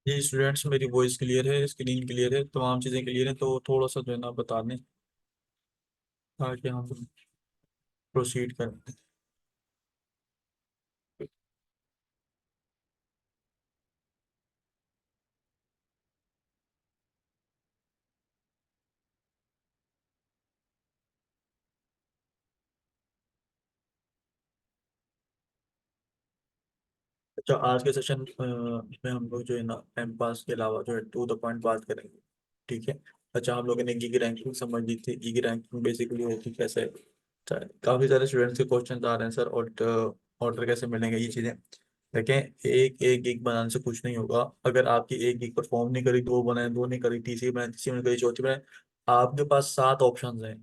जी students, मेरी voice clear है, screen clear है, तमाम चीज़ें क्लियर हैं, तो थोड़ा सा जो है ना बता दें ताकि हम प्रोसीड करें। अच्छा, आज के सेशन में हम लोग जो है ना टाइम पास के अलावा जो है टू द पॉइंट बात करेंगे। ठीक है। अच्छा, हम लोगों ने गीगी रैंकिंग समझ ली थी। गीगी रैंकिंग बेसिकली होती कैसे है? अच्छा, काफ़ी सारे स्टूडेंट्स के क्वेश्चन आ रहे हैं सर, और ऑर्डर कैसे मिलेंगे, ये चीज़ें देखें। एक एक गिग बनाने से कुछ नहीं होगा। अगर आपकी एक गिग परफॉर्म नहीं करी, दो बनाए, दो नहीं करी, तीसरी बनाए, तीसरी नहीं करी, चौथी बनाए, आपके पास 7 ऑप्शंस हैं।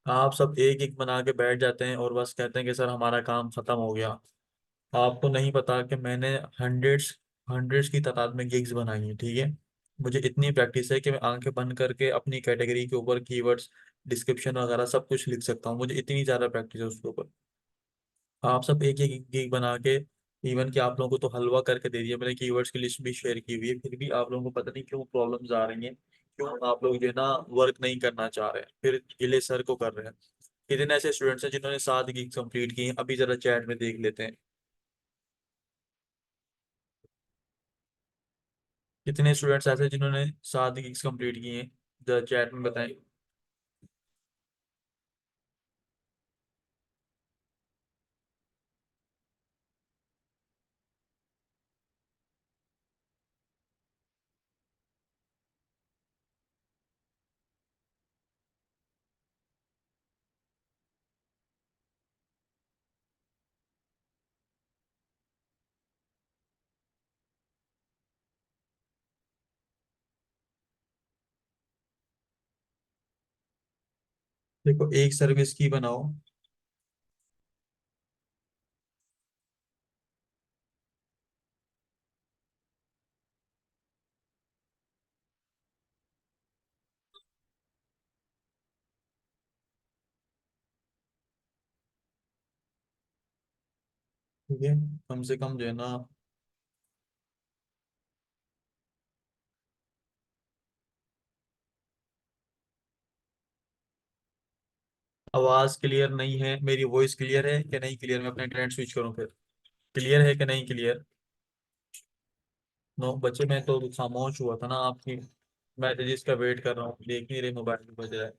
आप सब एक गिग बना के बैठ जाते हैं और बस कहते हैं कि सर हमारा काम खत्म हो गया। आपको नहीं पता कि मैंने हंड्रेड्स हंड्रेड्स की तादाद में गिग्स बनाई हैं। ठीक है। मुझे इतनी प्रैक्टिस है कि मैं आंखें बंद करके अपनी कैटेगरी के ऊपर कीवर्ड्स, डिस्क्रिप्शन वगैरह सब कुछ लिख सकता हूँ। मुझे इतनी ज़्यादा प्रैक्टिस है उसके ऊपर। आप सब एक एक गिग बना के, इवन कि आप लोगों को तो हलवा करके दे दिया मैंने, कीवर्ड्स की लिस्ट भी शेयर की हुई है, फिर भी आप लोगों को पता नहीं क्यों प्रॉब्लम्स आ रही हैं। क्यों आप लोग जो है ना वर्क नहीं करना चाह रहे हैं, फिर गिले सर को कर रहे हैं। कितने ऐसे स्टूडेंट्स हैं जिन्होंने 7 गिग कंप्लीट की हैं? अभी जरा चैट में देख लेते हैं। कितने स्टूडेंट्स ऐसे हैं जिन्होंने 7 गिग्स कंप्लीट की हैं? जरा चैट में बताएं। देखो, एक सर्विस की बनाओ। ठीक है। कम से कम जो है ना, आवाज क्लियर नहीं है। मेरी वॉइस क्लियर है कि नहीं क्लियर? मैं अपना इंटरनेट स्विच करूँ फिर? क्लियर है कि नहीं क्लियर? नो बच्चे, मैं तो खामोश हुआ था ना आपकी मैसेजेस का वेट कर रहा हूँ, देख नहीं रहे मोबाइल में बज रहा है।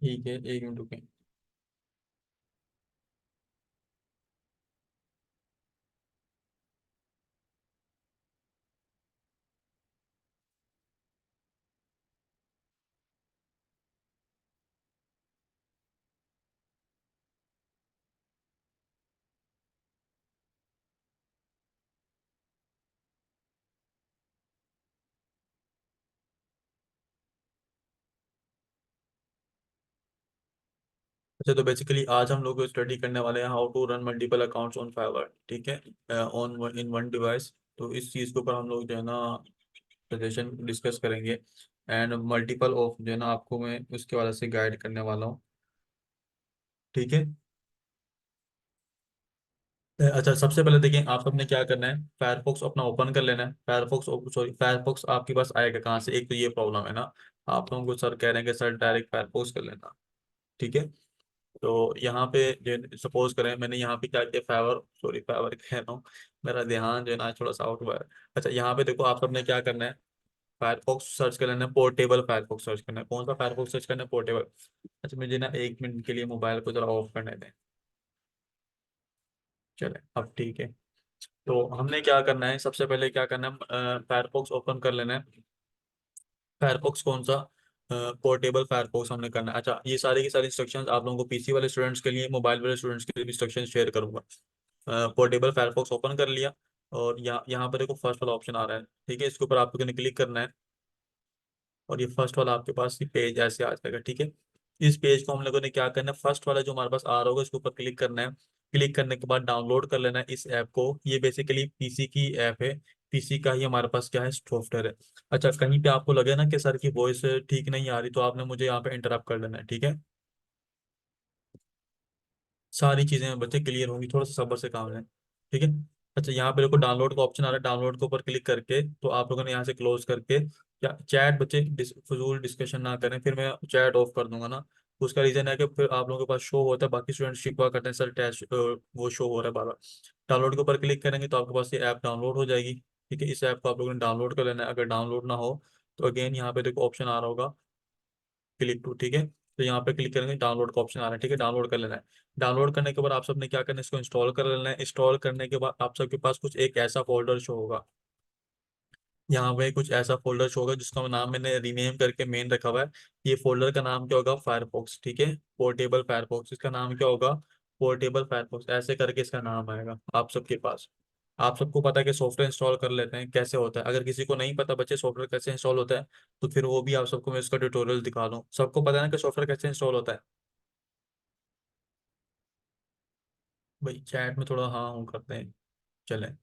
ठीक है, 1 मिनट रुकें। अच्छा, तो बेसिकली आज हम लोग स्टडी करने वाले हैं how to run multiple accounts on Fiverr. ठीक है। On in one device. तो इस चीज़ के ऊपर हम लोग जो है ना सजेशन डिस्कस करेंगे। एंड मल्टीपल ऑफ जो है ना आपको मैं उसके वाले से गाइड करने वाला हूँ। ठीक है। अच्छा, सबसे पहले देखिए आप सबने क्या करना है, फायरफॉक्स अपना ओपन कर लेना है। फायरफॉक्स, सॉरी, फायरफॉक्स आपके पास आएगा कहाँ से? एक तो ये प्रॉब्लम है ना, आप लोगों को सर कह रहे हैं कि सर डायरेक्ट फायरफॉक्स कर लेना। ठीक है। तो यहाँ पे सपोज करें मैंने यहाँ पे क्या किया, फाइवर, सॉरी फाइवर कह रहा हूँ, मेरा ध्यान जो है ना थोड़ा सा आउट हुआ है। अच्छा, यहाँ पे देखो आप सबने क्या करना है, फायरफॉक्स सर्च कर लेना है, पोर्टेबल फायरफॉक्स सर्च करना है। कौन सा फायरफॉक्स सर्च करना है? पोर्टेबल। अच्छा, मुझे ना 1 मिनट के लिए मोबाइल को जरा ऑफ करने दें। चले, अब ठीक है। तो हमने क्या करना है, सबसे पहले क्या करना है, फायरफॉक्स ओपन कर लेना है। फायरफॉक्स कौन सा? पोर्टेबल फायरफॉक्स हमने करना है। अच्छा, ये सारी की सारी इंस्ट्रक्शंस आप लोगों को पीसी वाले स्टूडेंट्स के लिए, मोबाइल वाले स्टूडेंट्स के लिए भी इंस्ट्रक्शन शेयर करूंगा। पोर्टेबल फायरफॉक्स ओपन कर लिया। और यहाँ यहाँ पर देखो फर्स्ट वाला ऑप्शन आ रहा है। ठीक है, इसके ऊपर आपको क्लिक करना है। और ये फर्स्ट वाला आपके पास ये पेज ऐसे आ जाएगा। ठीक है। इस पेज को हम लोगों ने क्या करना है, फर्स्ट वाला जो हमारे पास आ रहा होगा इसके ऊपर क्लिक करना है। क्लिक करने के बाद डाउनलोड कर लेना है इस ऐप को। ये बेसिकली पीसी की ऐप है, पीसी का ही हमारे पास क्या है, सॉफ्टवेयर है। अच्छा, कहीं पे आपको लगे ना कि सर की वॉइस ठीक नहीं आ रही, तो आपने मुझे यहाँ पे इंटरप्ट कर लेना है, ठीक है। सारी चीजें बच्चे क्लियर होंगी, थोड़ा सा सब्र से काम लें, ठीक है। अच्छा, यहाँ पे देखो डाउनलोड का ऑप्शन आ रहा है, डाउनलोड के ऊपर क्लिक करके तो आप लोगों ने यहाँ से क्लोज करके, क्या चैट बच्चे फजूल डिस्कशन ना करें, फिर मैं चैट ऑफ कर दूंगा ना। उसका रीजन है कि फिर आप लोगों के पास शो होता है, बाकी स्टूडेंट शिकवा करते हैं, सर टेस्ट वो शो हो रहा है बार बार। डाउनलोड के ऊपर क्लिक करेंगे तो आपके पास ये ऐप डाउनलोड हो जाएगी, ठीक है। इस ऐप को आप लोगों ने डाउनलोड कर लेना है। अगर डाउनलोड ना हो तो अगेन यहाँ पे देखो ऑप्शन आ रहा होगा, क्लिक टू, ठीक है। तो यहाँ पे क्लिक करेंगे, डाउनलोड का ऑप्शन आ रहा है, ठीक है, डाउनलोड कर लेना है। डाउनलोड करने के बाद आप सबने क्या करना है, इसको इंस्टॉल कर लेना है। इंस्टॉल करने के बाद आप सबके पास कुछ एक ऐसा फोल्डर शो होगा, यहाँ पे कुछ ऐसा फोल्डर शो होगा जिसका नाम मैंने रीनेम करके मेन रखा हुआ है। ये फोल्डर का नाम क्या होगा, फायरफॉक्स, ठीक है, पोर्टेबल फायरफॉक्स। इसका नाम क्या होगा, पोर्टेबल फायरफॉक्स, ऐसे करके इसका नाम आएगा आप सबके पास। आप सबको पता है कि सॉफ्टवेयर इंस्टॉल कर लेते हैं कैसे होता है। अगर किसी को नहीं पता बच्चे सॉफ्टवेयर कैसे इंस्टॉल होता है, तो फिर वो भी आप सबको मैं इसका ट्यूटोरियल दिखा दूँ। सबको पता है ना कि सॉफ्टवेयर कैसे इंस्टॉल होता है। भाई चैट में थोड़ा हाँ हूँ करते हैं, चलें,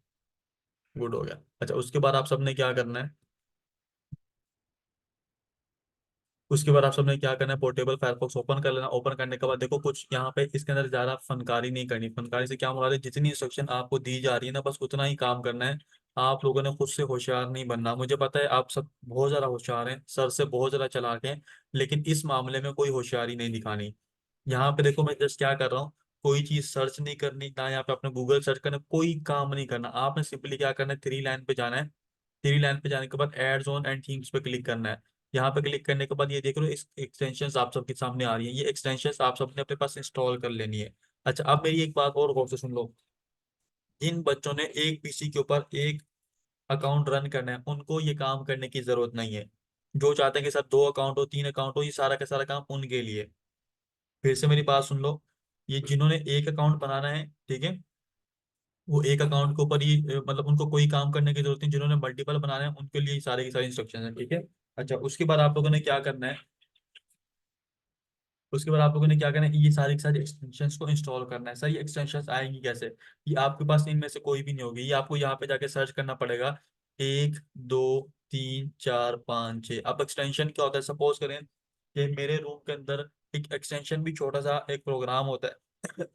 गुड हो गया। अच्छा, उसके बाद आप सबने क्या करना है, उसके बाद आप सबने क्या करना है, पोर्टेबल फायरफॉक्स ओपन कर लेना। ओपन करने के बाद देखो कुछ यहाँ पे इसके अंदर ज्यादा फनकारी नहीं करनी। फनकारी से क्या मुराद है, जितनी इंस्ट्रक्शन आपको दी जा रही है ना, बस उतना ही काम करना है। आप लोगों ने खुद से होशियार नहीं बनना। मुझे पता है आप सब बहुत ज्यादा होशियार हैं, सर से बहुत ज्यादा चालाक हैं, लेकिन इस मामले में कोई होशियारी नहीं दिखानी। यहाँ पे देखो मैं जस्ट क्या कर रहा हूँ, कोई चीज सर्च नहीं करनी ना, यहाँ पे अपने गूगल सर्च करना, कोई काम नहीं करना। आपने सिंपली क्या करना है, थ्री लाइन पे जाना है। थ्री लाइन पे जाने के बाद एड ऑन एंड थीम्स पे क्लिक करना है। यहाँ पे क्लिक करने के बाद ये देख लो इस एक्सटेंशंस आप सबके सामने आ रही है, ये एक्सटेंशंस आप सबने अपने पास इंस्टॉल कर लेनी है। अच्छा, अब मेरी एक बात और गौर से सुन लो। इन बच्चों ने एक पीसी के ऊपर एक अकाउंट रन करना है, उनको ये काम करने की जरूरत नहीं है। जो चाहते हैं कि सर दो अकाउंट हो, तीन अकाउंट हो, ये सारा का सारा काम उनके लिए। फिर से मेरी बात सुन लो, ये जिन्होंने एक अकाउंट बनाना है, ठीक है, वो एक अकाउंट के ऊपर ही मतलब उनको कोई काम करने की जरूरत नहीं। जिन्होंने मल्टीपल बनाना है उनके लिए सारे की सारी इंस्ट्रक्शन है, ठीक है। अच्छा, उसके बाद आप लोगों ने क्या करना है, उसके बाद आप लोगों ने क्या करना है, ये सारी की सारी एक्सटेंशंस को इंस्टॉल करना है। सर ये एक्सटेंशंस आएंगी कैसे, ये आपके पास इनमें से कोई भी नहीं होगी, ये आपको यहाँ पे जाके सर्च करना पड़ेगा। एक, दो, तीन, चार, पाँच, छः। अब एक्सटेंशन क्या होता है, सपोज करें कि मेरे रूम के अंदर एक एक्सटेंशन भी छोटा सा एक प्रोग्राम होता है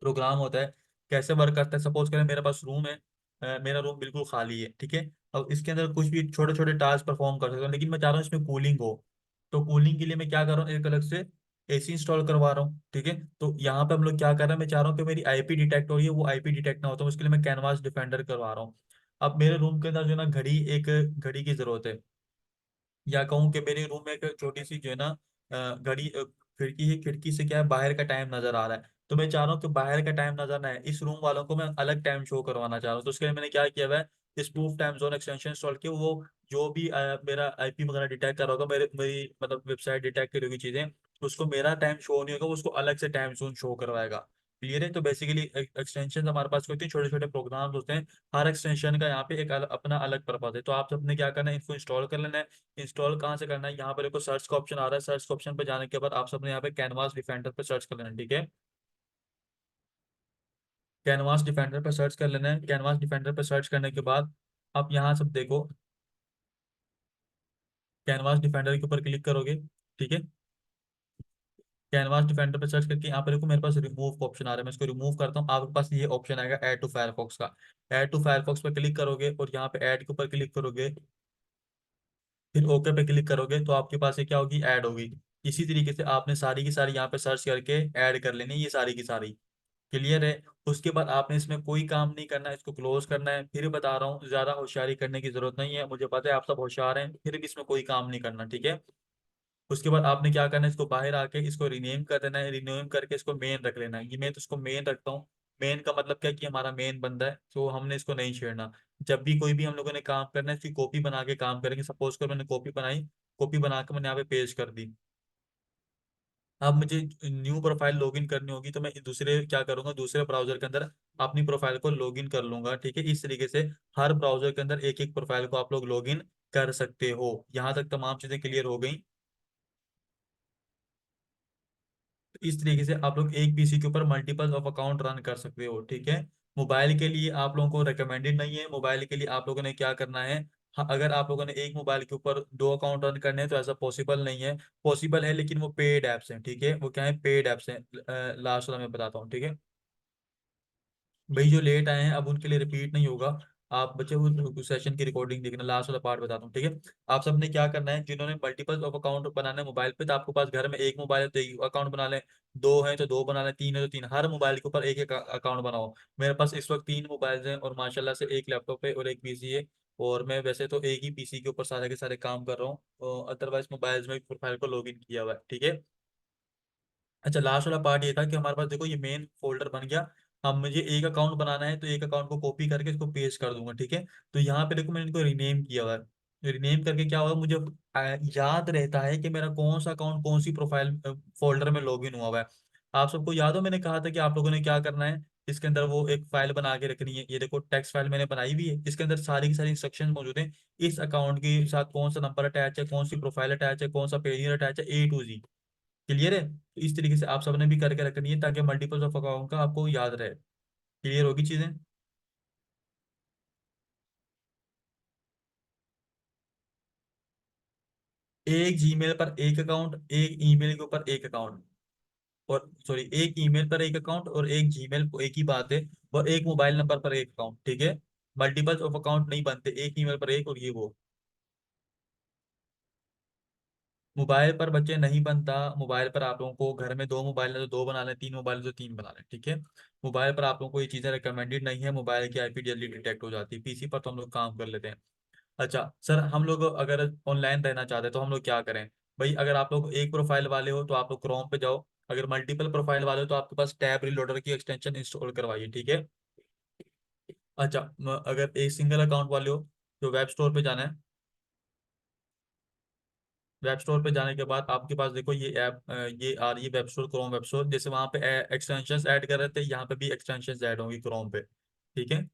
प्रोग्राम होता है। कैसे वर्क करता है, सपोज करें मेरे पास रूम है, मेरा रूम बिल्कुल खाली है, ठीक है। अब इसके अंदर कुछ भी छोटे छोटे टास्क परफॉर्म कर सकता हूँ, लेकिन मैं चाह रहा हूँ इसमें कूलिंग हो। तो कूलिंग के लिए मैं क्या कर रहा हूँ, एक अलग से एसी इंस्टॉल करवा रहा हूँ, ठीक है। तो यहाँ पे हम लोग क्या कर रहे हैं, मैं चाह रहा हूँ कि मेरी आईपी डिटेक्ट हो रही है, वो आईपी डिटेक्ट ना हो, तो उसके लिए मैं कैनवास डिफेंडर करवा रहा हूँ। अब मेरे रूम के अंदर जो है ना घड़ी, एक घड़ी की जरूरत है, या कहूँ कि मेरे रूम में एक छोटी सी जो है ना घड़ी, खिड़की है, खिड़की से क्या है बाहर का टाइम नजर आ रहा है। तो मैं चाह रहा हूँ कि बाहर का टाइम नजर ना आए, इस रूम वालों को मैं अलग टाइम शो करवाना चाह रहा हूँ। तो उसके लिए मैंने क्या किया हुआ है, spoof time zone extension install किया। वो जो भी मेरा आईपी वगैरह डिटेक्ट कर रहा होगा, मेरी मतलब वेबसाइट डिटेक्ट करी होगी चीजें, उसको मेरा टाइम शो नहीं होगा, वो उसको अलग से टाइम जोन शो करवाएगा। क्लियर है। तो बेसिकली एक्सटेंशन हमारे पास होते हैं, छोटे छोटे प्रोग्राम्स होते हैं, हर एक्सटेंशन का यहाँ पे एक अपना अलग पर्पज है। तो आप सबने क्या करना है, इनको इंस्टॉल कर लेना है। इंस्टॉल कहाँ से करना है, यहाँ पर देखो सर्च का ऑप्शन आ रहा है, सर्च का ऑप्शन पे जाने के बाद आप सबने यहाँ पे कैनवास डिफेंडर पे सर्च कर लेना है, ठीक है। कैनवास डिफेंडर पे सर्च कर लेना है। कैनवास डिफेंडर पे सर्च करने के बाद आप यहाँ सब देखो, कैनवास डिफेंडर के ऊपर क्लिक करोगे, ठीक है। कैनवास डिफेंडर पे सर्च करके यहाँ पर देखो मेरे पास रिमूव का ऑप्शन आ रहा है, मैं इसको रिमूव करता हूँ। आपके पास ये ऑप्शन आएगा ऐड टू फायरफॉक्स का। ऐड टू फायरफॉक्स पे क्लिक करोगे और यहाँ पे ऐड के ऊपर क्लिक करोगे, फिर ओके पे क्लिक करोगे, तो आपके पास ये क्या होगी, ऐड होगी। इसी तरीके से आपने सारी की सारी यहाँ पे सर्च करके ऐड कर लेनी है, ये सारी की सारी। क्लियर है। उसके बाद आपने इसमें कोई काम नहीं करना है, इसको क्लोज करना है। फिर बता रहा हूँ, ज्यादा होशियारी करने की जरूरत नहीं है, मुझे पता है आप सब होशियार हैं, फिर भी इसमें कोई काम नहीं करना, ठीक है। उसके बाद आपने क्या करना है, इसको बाहर आके इसको रीनेम कर देना है। रीनेम करके इसको मेन रख लेना है। ये मैं तो इसको मेन रखता हूँ। मेन का मतलब क्या है कि हमारा मेन बंदा है, तो हमने इसको नहीं छेड़ना। जब भी कोई भी हम लोगों ने काम करना है, इसकी कॉपी बना के काम करेंगे। सपोज कर मैंने कॉपी बनाई, कॉपी बना के मैंने यहाँ पे पेस्ट कर दी। अब मुझे न्यू प्रोफाइल लॉगिन करनी होगी, तो मैं दूसरे क्या करूंगा, दूसरे ब्राउजर के अंदर अपनी प्रोफाइल को लॉगिन कर लूंगा, ठीक है। इस तरीके से हर ब्राउजर के अंदर एक एक प्रोफाइल को आप लोग लॉगिन कर सकते हो। यहाँ तक तमाम चीजें क्लियर हो गई। इस तरीके से आप लोग एक पीसी के ऊपर मल्टीपल ऑफ अकाउंट रन कर सकते हो, ठीक है। मोबाइल के लिए आप लोगों को रिकमेंडेड नहीं है। मोबाइल के लिए आप लोगों ने क्या करना है, हाँ, अगर आप लोगों ने एक मोबाइल के ऊपर दो अकाउंट रन करने हैं तो ऐसा पॉसिबल नहीं है। पॉसिबल है लेकिन वो पेड ऐप्स हैं, ठीक है। वो क्या है, पेड ऐप्स हैं। लास्ट वाला मैं बताता हूँ, ठीक है। भाई जो लेट आए हैं अब उनके लिए रिपीट नहीं होगा। आप बच्चे वो सेशन की रिकॉर्डिंग देखना, लास्ट वाला पार्ट बताता हूँ, ठीक है। आप सबने क्या करना है, जिन्होंने मल्टीपल ऑफ अकाउंट बनाना है मोबाइल पे, तो आपके पास घर में एक मोबाइल है तो एक अकाउंट बना लें। दो है तो दो बना लें, तीन है तो तीन, हर मोबाइल के ऊपर एक एक अकाउंट बनाओ। मेरे पास इस वक्त तीन मोबाइल हैं और माशाल्लाह से एक लैपटॉप है और एक पीसी है। और मैं वैसे तो एक ही पीसी के ऊपर सारे के सारे काम कर रहा हूँ, अदरवाइज मोबाइल्स में प्रोफाइल को लॉग इन किया हुआ है, ठीक है। अच्छा, लास्ट वाला पार्ट ये था कि हमारे पास देखो ये मेन फोल्डर बन गया। अब मुझे एक अकाउंट बनाना है तो एक अकाउंट को कॉपी करके इसको पेस्ट कर दूंगा, ठीक है। तो यहाँ पे देखो मैंने इनको रीनेम किया हुआ है। रीनेम करके क्या होगा, मुझे याद रहता है कि मेरा कौन सा अकाउंट कौन सी प्रोफाइल फोल्डर में लॉगिन हुआ हुआ है। आप सबको याद हो मैंने कहा था कि आप लोगों ने क्या करना है, इसके अंदर वो एक फाइल बना के रखनी है। ये देखो टेक्स्ट फाइल मैंने बनाई हुई है, इसके अंदर सारी की सारी इंस्ट्रक्शन मौजूद है। इस अकाउंट के साथ कौन सा नंबर अटैच है, कौन सी प्रोफाइल अटैच है, कौन सा पेज अटैच है, A to Z। क्लियर है, तो इस तरीके से आप सबने भी करके रखनी है ताकि मल्टीपल ऑफ अकाउंट का आपको याद रहे। क्लियर होगी चीजें। एक जीमेल पर एक अकाउंट, एक ईमेल के ऊपर एक अकाउंट, और सॉरी एक ईमेल पर एक अकाउंट और एक जीमेल को एक ही बात है। और एक मोबाइल नंबर पर एक अकाउंट, ठीक है। मल्टीपल ऑफ अकाउंट नहीं बनते, एक ईमेल पर एक और ये वो। मोबाइल पर बच्चे नहीं बनता। मोबाइल पर आप लोगों को घर में दो मोबाइल है तो दो बना लें, तीन मोबाइल है तो तीन बना लें, ठीक है। मोबाइल पर आप लोगों को ये चीजें रिकमेंडेड नहीं है, मोबाइल की आईपी जल्दी डिटेक्ट हो जाती है, पीसी पर तो हम लोग काम कर लेते हैं। अच्छा सर, हम लोग अगर ऑनलाइन रहना चाहते हैं तो हम लोग क्या करें। भाई अगर आप लोग एक प्रोफाइल वाले हो तो आप लोग क्रोम पे जाओ। अगर मल्टीपल प्रोफाइल वाले हो तो आपके पास टैब रीलोडर की एक्सटेंशन इंस्टॉल करवाइए, ठीक है। अच्छा, अगर एक सिंगल अकाउंट वाले हो तो वेब स्टोर पे जाना है। वेब स्टोर पे जाने के बाद आपके पास देखो ये ऐप, ये आ रही है web store, Chrome web store. जैसे वहां पे एक्सटेंशन ऐड कर रहे थे, यहाँ पे भी एक्सटेंशन ऐड होंगी क्रोम पे, ठीक है।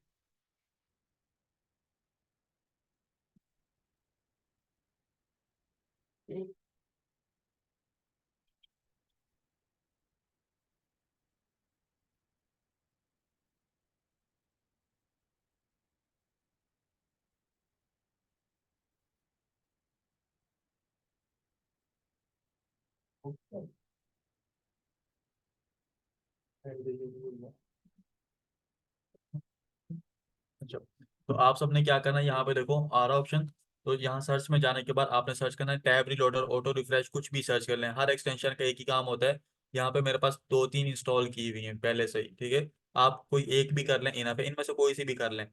अच्छा, तो आप सबने क्या करना है, यहाँ पे देखो आ रहा ऑप्शन। तो यहाँ सर्च में जाने के बाद आपने सर्च करना है टैब रीलोडर, ऑटो रिफ्रेश, कुछ भी सर्च कर लें। हर एक्सटेंशन का एक ही काम होता है। यहाँ पे मेरे पास दो तीन इंस्टॉल की हुई हैं पहले से ही, ठीक है। आप कोई एक भी कर लें, इनफ है, इनमें से कोई सी भी कर लें।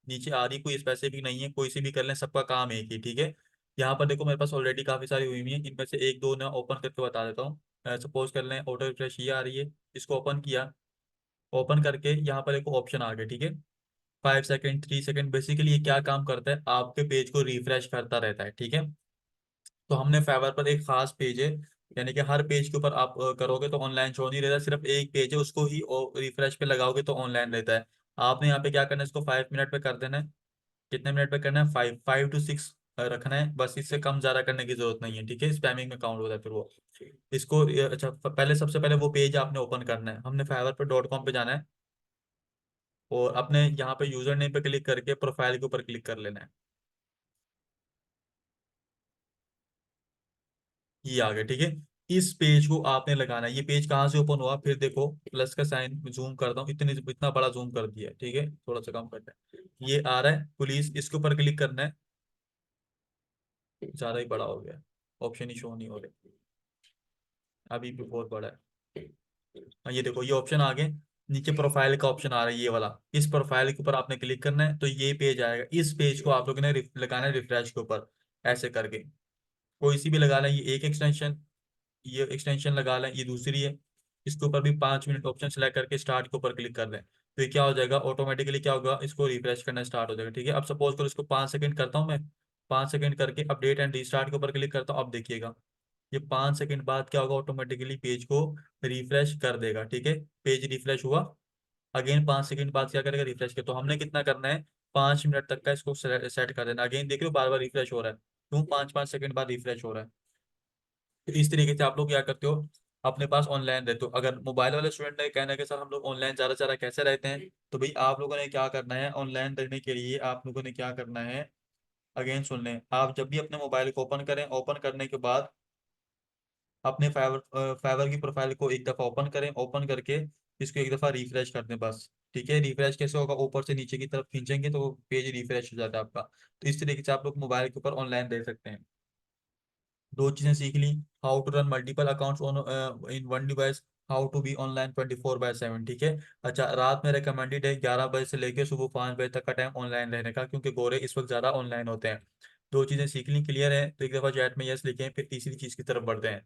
नीचे आ रही कोई स्पेसिफिक नहीं है, कोई सी भी कर लें, सबका काम एक ही, ठीक है। यहाँ पर देखो मेरे पास ऑलरेडी काफी सारी हुई हुई है, इनमें से एक दो ना ओपन करके बता देता हूँ। सपोज कर लें ऑटो रिफ्रेश ये आ रही है, इसको ओपन किया। ओपन करके यहाँ पर एक ऑप्शन आ गया, ठीक है। 5 सेकेंड, 3 सेकेंड, बेसिकली ये क्या काम करता है, आपके पेज को रिफ्रेश करता रहता है, ठीक है। तो हमने फाइवर पर एक खास पेज है, यानी कि हर पेज के ऊपर आप करोगे तो ऑनलाइन शो नहीं रहता, सिर्फ एक पेज है उसको ही रिफ्रेश पे लगाओगे तो ऑनलाइन रहता है। आपने यहाँ पे क्या करना है, इसको 5 मिनट पे कर देना है। कितने मिनट पे करना है, 5 5 to 6 रखना है बस, इससे कम ज्यादा करने की जरूरत नहीं है, ठीक है। स्पैमिंग में काउंट होता है फिर वो। इसको अच्छा, पहले सबसे पहले वो पेज आपने ओपन करना है, हमने फाइवर पर .com पे जाना है। और अपने यहाँ पे यूजर नेम पे क्लिक करके प्रोफाइल के ऊपर क्लिक कर लेना है। ये आ गया, ठीक है। इस पेज को आपने लगाना है। ये पेज कहाँ से ओपन हुआ, फिर देखो प्लस का साइन, जूम करता हूँ, इतनी इतना बड़ा जूम कर दिया है, ठीक है, थोड़ा सा कम करना है। ये आ रहा है पुलिस, इसके ऊपर क्लिक करना है। ज्यादा ही बड़ा हो गया, ऑप्शन ही शो नहीं हो रहे, अभी भी बहुत बड़ा है। ये देखो ये ऑप्शन आ गए। नीचे प्रोफाइल का ऑप्शन आ रहा है ये वाला, इस प्रोफाइल के ऊपर आपने क्लिक करना है तो ये पेज आएगा। इस पेज को आप लोगों ने लगाना है रिफ्रेश के ऊपर, ऐसे करके। कोई सी भी लगा लें, ये एक एक्सटेंशन, ये एक्सटेंशन लगा लें, ये दूसरी है। इसके ऊपर भी 5 मिनट ऑप्शन सेलेक्ट करके स्टार्ट के ऊपर क्लिक कर दें तो ये क्या हो जाएगा, ऑटोमेटिकली क्या होगा, इसको रिफ्रेश करना स्टार्ट हो जाएगा, ठीक है। अब सपोज करो इसको 5 सेकंड करता हूँ मैं। 5 सेकंड करके अपडेट एंड रीस्टार्ट के ऊपर क्लिक करता हूँ, अब देखिएगा ये 5 सेकंड बाद क्या होगा, ऑटोमेटिकली पेज को रिफ्रेश कर देगा, ठीक है। पेज रिफ्रेश हुआ। अगेन 5 सेकंड बाद क्या करेगा, रिफ्रेश कर। तो हमने कितना करना है, 5 मिनट तक का इसको सेट कर देना। अगेन देख रहे हो बार बार रिफ्रेश हो रहा है, क्यों, 5 5 सेकंड बाद रिफ्रेश हो रहा है। तो इस तरीके से आप लोग क्या करते हो, अपने पास ऑनलाइन रहते हो। अगर मोबाइल वाले स्टूडेंट ने कहना है कि सर हम लोग ऑनलाइन ज़्यादा से ज़्यादा कैसे रहते हैं, तो भाई आप लोगों ने क्या करना है, ऑनलाइन रहने के लिए आप लोगों ने क्या करना है, अगेन सुन लें, आप जब भी अपने मोबाइल को ओपन करें, ओपन करने के बाद अपने फाइवर की प्रोफाइल को एक दफ़ा ओपन करें, ओपन करके इसको एक दफ़ा रिफ्रेश कर दें बस। ठीक है, रिफ्रेश कैसे होगा, ऊपर से नीचे की तरफ खींचेंगे तो पेज रिफ्रेश हो जाता है आपका। तो इस तरीके से आप लोग मोबाइल के ऊपर ऑनलाइन देख सकते हैं। दो चीजें सीख ली, how to run multiple accounts on in one device, how to be online 24/7। ठीक है। अच्छा, रात में रिकमेंडेड है 11 बजे से लेकर सुबह 5 बजे तक का टाइम ऑनलाइन रहने का, क्योंकि गोरे इस वक्त ज्यादा ऑनलाइन होते हैं। दो चीजें सीख ली, क्लियर है, तो एक दफा चैट में यस लिखें, फिर तीसरी चीज की तरफ बढ़ते हैं।